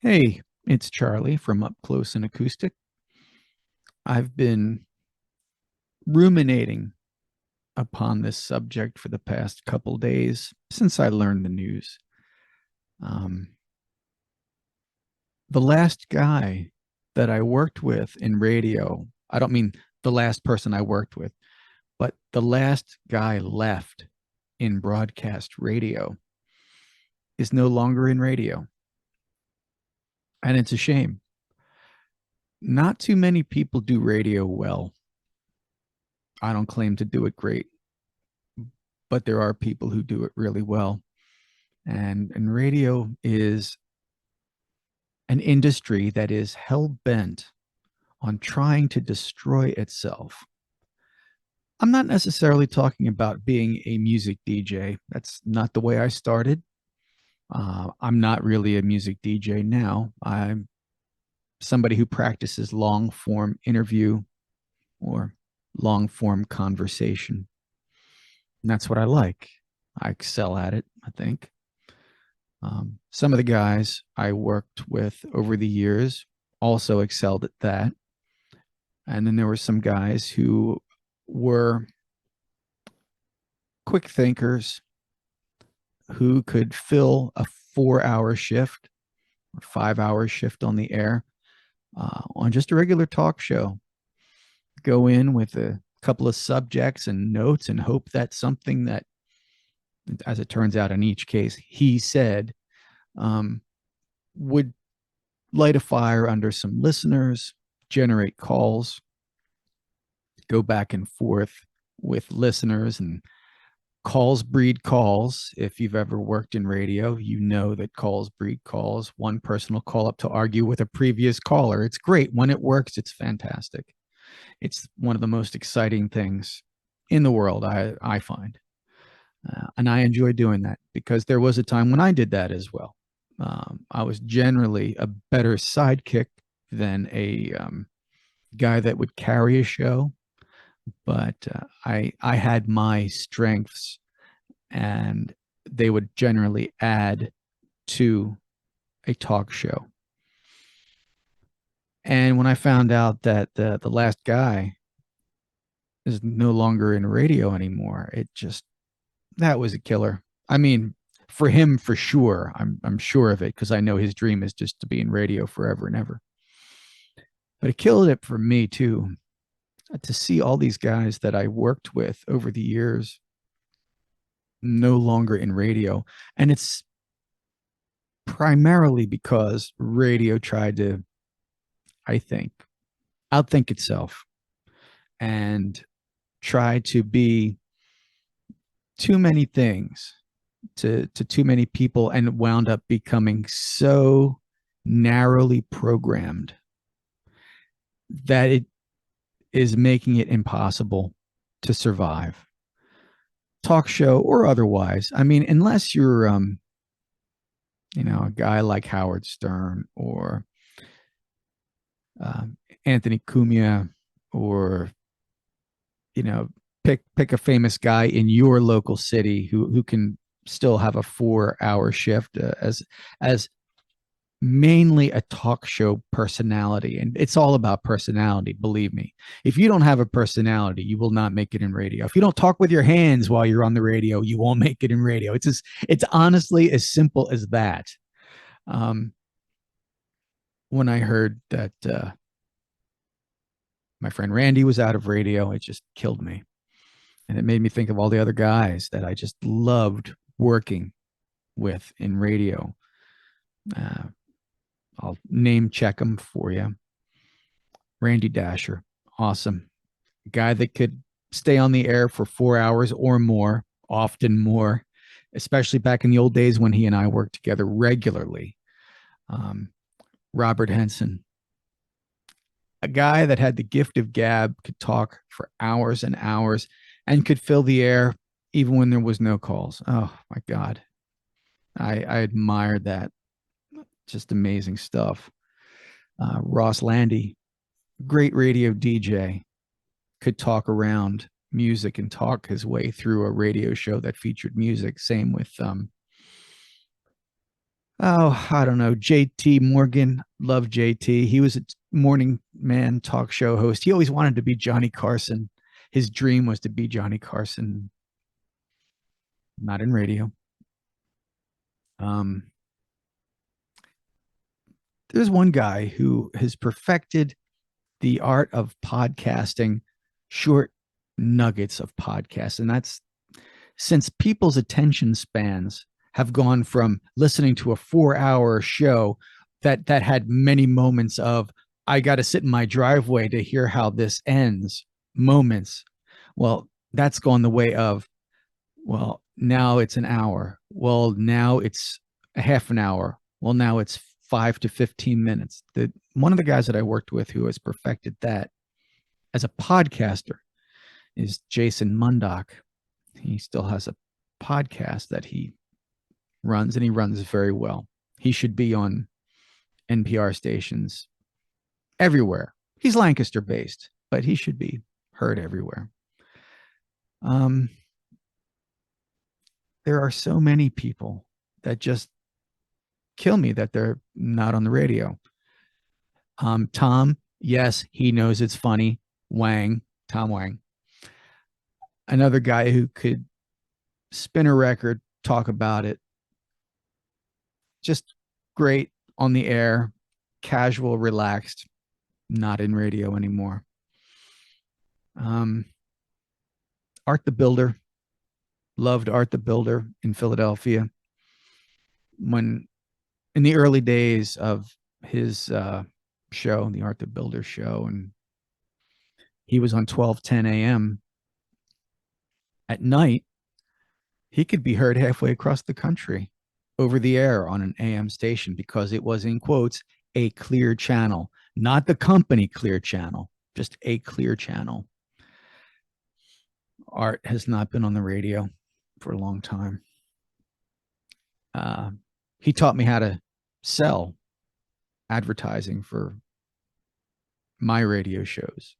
Hey, it's Charlie from Up Close and Acoustic. I've been ruminating upon this subject for the past couple days since I learned the news. Um, the last guy that I worked with in radio, I don't mean the last person I worked with, but the last guy left in broadcast radio is no longer in radio. And it's a shame. Not too many people do radio well. I don't claim to do it great, but there are people who do it really well. And radio is an industry that is hell bent on trying to destroy itself. I'm not necessarily talking about being a music DJ. That's not the way I started. I'm not really a music DJ now. I'm somebody who practices long form interview or long form conversation. And that's what I like. I excel at it, I think. Some of the guys I worked with over the years also excelled at that. And then there were some guys who were quick thinkers who could fill a 4 hour shift or 5 hour shift on the air on just a regular talk show. Go in with a couple of subjects and notes and hope that something that, as it turns out in each case, he said would light a fire under some listeners, generate calls, go back and forth with listeners, and calls breed calls. If you've ever worked in radio, you know that calls breed calls. One person will call up to argue with a previous caller. It's great. When it works, it's fantastic. It's one of the most exciting things in the world, I find. And I enjoy doing that because there was a time when I did that as well. I was generally a better sidekick than a guy that would carry a show, but I had my strengths, and they would generally add to a talk show. And when I found out that the last guy is no longer in radio anymore, it just that was a killer. I mean, for him, for sure. I'm sure of it because I know his dream is just to be in radio forever and ever. But it killed it for me too, to see all these guys that I worked with over the years no longer in radio. And it's primarily because radio tried to, I think, outthink itself and try to be too many things to too many people, and wound up becoming so narrowly programmed that it is making it impossible to survive, talk show or otherwise. I mean, unless you're a guy like Howard Stern or Anthony Cumia, or pick a famous guy in your local city who can still have a 4 hour shift as mainly a talk show personality. And it's all about personality, believe me. If you don't have a personality, you will not make it in radio. If you don't talk with your hands while you're on the radio, you won't make it in radio. It's honestly as simple as that. When I heard that my friend Randy was out of radio, it just killed me. And it made me think of all the other guys that I just loved working with in radio. I'll name check them for you. Randy Dasher, awesome. Guy that could stay on the air for 4 hours or more, often more, especially back in the old days when he and I worked together regularly. Robert Henson, a guy that had the gift of gab, could talk for hours and hours and could fill the air even when there was no calls. Oh my God. I admired that. Just amazing stuff. Ross Landy, great radio DJ, could talk around music and talk his way through a radio show that featured music. Same with Oh, I don't know. JT Morgan. Love JT. He was a morning man talk show host. He always wanted to be Johnny Carson. His dream was to be Johnny Carson, not in radio. Um, there's one guy who has perfected the art of podcasting, short nuggets of podcasts. And that's since people's attention spans have gone from listening to a 4 hour show that had many moments of, I got to sit in my driveway to hear how this ends moments. Well, that's gone the way of, well, now it's an hour. Well, now it's a half an hour. Well, now it's 5 to 15 minutes. One of the guys that I worked with who has perfected that as a podcaster is Jason Mundock. He still has a podcast that he runs, and he runs very well. He should be on NPR stations everywhere. He's Lancaster based, but he should be heard everywhere. Um, there are so many people that just kill me that they're not on the radio. Tom, yes, he knows it's funny. Wang, Tom Wang, another guy who could spin a record, talk about it, just great on the air, casual, relaxed, not in radio anymore. Art the Builder, loved Art the Builder in Philadelphia. When in the early days of his show, the Art the Builder show, and he was on 12:10 a.m. at night, he could be heard halfway across the country over the air on an AM station because it was, in quotes, a clear channel, not the company clear channel, just a clear channel. Art has not been on the radio for a long time. He taught me how to sell advertising for my radio shows.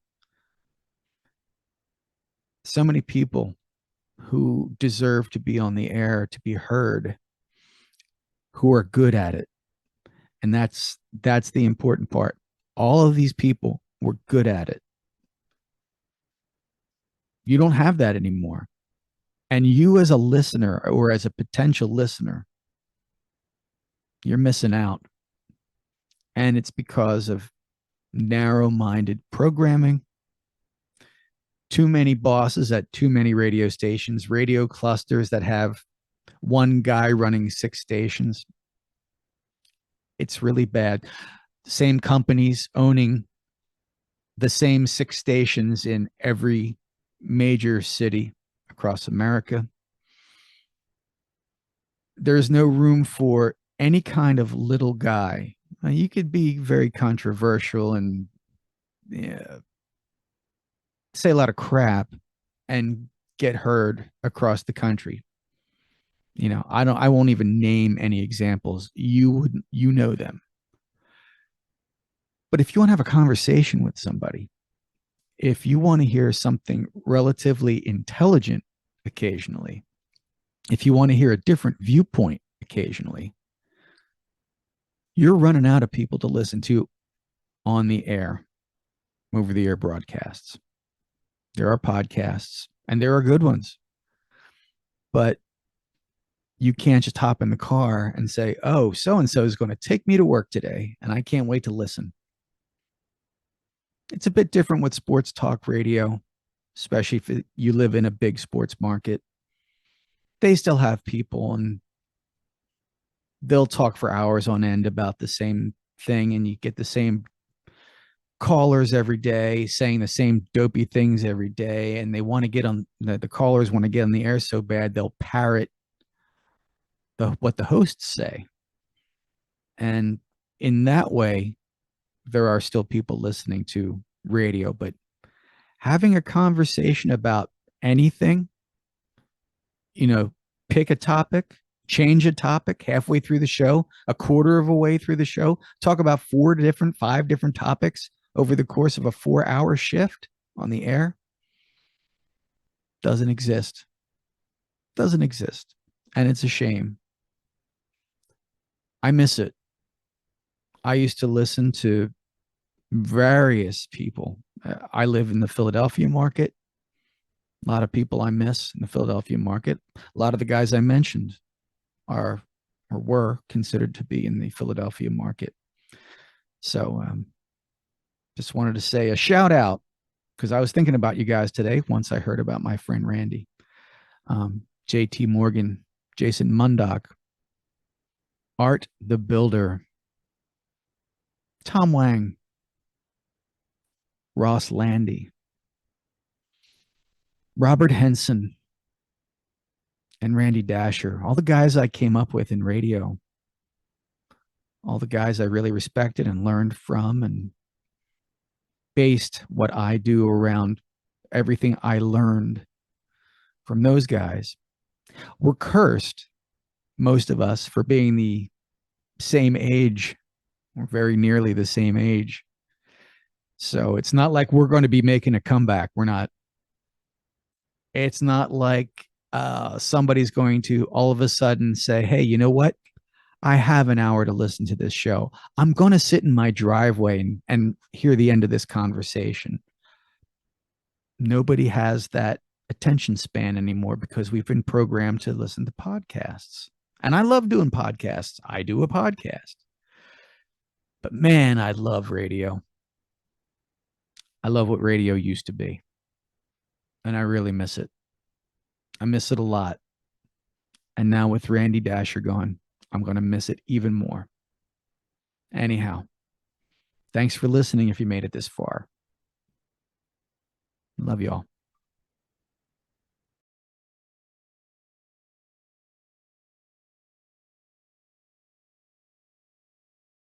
So many people who deserve to be on the air, to be heard, who are good at it. And that's the important part. All of these people were good at it. You don't have that anymore. And you as a listener or as a potential listener, you're missing out. And it's because of narrow-minded programming, too many bosses at too many radio stations, radio clusters that have one guy running 6 stations. It's really bad. Same companies owning the same 6 stations in every major city across America. There's no room for any kind of little guy. You could be very controversial and say a lot of crap and get heard across the country. I won't even name any examples. You know them. But if you want to have a conversation with somebody, if you want to hear something relatively intelligent occasionally, if you want to hear a different viewpoint occasionally, you're running out of people to listen to on the air, over the air broadcasts. There are podcasts, and there are good ones, but you can't just hop in the car and say, oh, so-and-so is going to take me to work today, and I can't wait to listen. It's a bit different with sports talk radio, especially if you live in a big sports market. They still have people, and they'll talk for hours on end about the same thing, and you get the same callers every day saying the same dopey things every day, and they want to get on the callers want to get on the air so bad they'll parrot what the hosts say. And in that way, there are still people listening to radio, but having a conversation about anything, pick a topic, change a topic halfway through the show, a quarter of a way through the show, talk about 5 different topics over the course of a 4-hour shift on the air, doesn't exist. And it's a shame. I miss it. I used to listen to various people. I live in the Philadelphia market. A lot of people I miss in the Philadelphia market. A lot of the guys I mentioned are or were considered to be in the Philadelphia market. So just wanted to say a shout out because I was thinking about you guys today once I heard about my friend Randy, JT Morgan, Jason Mundock, Art the Builder, Tom Wang, Ross Landy, Robert Henson, and Randy Dasher, all the guys I came up with in radio, all the guys I really respected and learned from and based what I do around everything I learned from those guys. We're cursed, most of us, for being the same age or very nearly the same age. So it's not like we're going to be making a comeback. We're not. It's not like somebody's going to all of a sudden say, hey, you know what? I have an hour to listen to this show. I'm going to sit in my driveway and hear the end of this conversation. Nobody has that attention span anymore because we've been programmed to listen to podcasts. And I love doing podcasts. I do a podcast. But man, I love radio. I love what radio used to be. And I really miss it. I miss it a lot. And now with Randy Dasher gone, I'm going to miss it even more. Anyhow, thanks for listening if you made it this far. Love you all.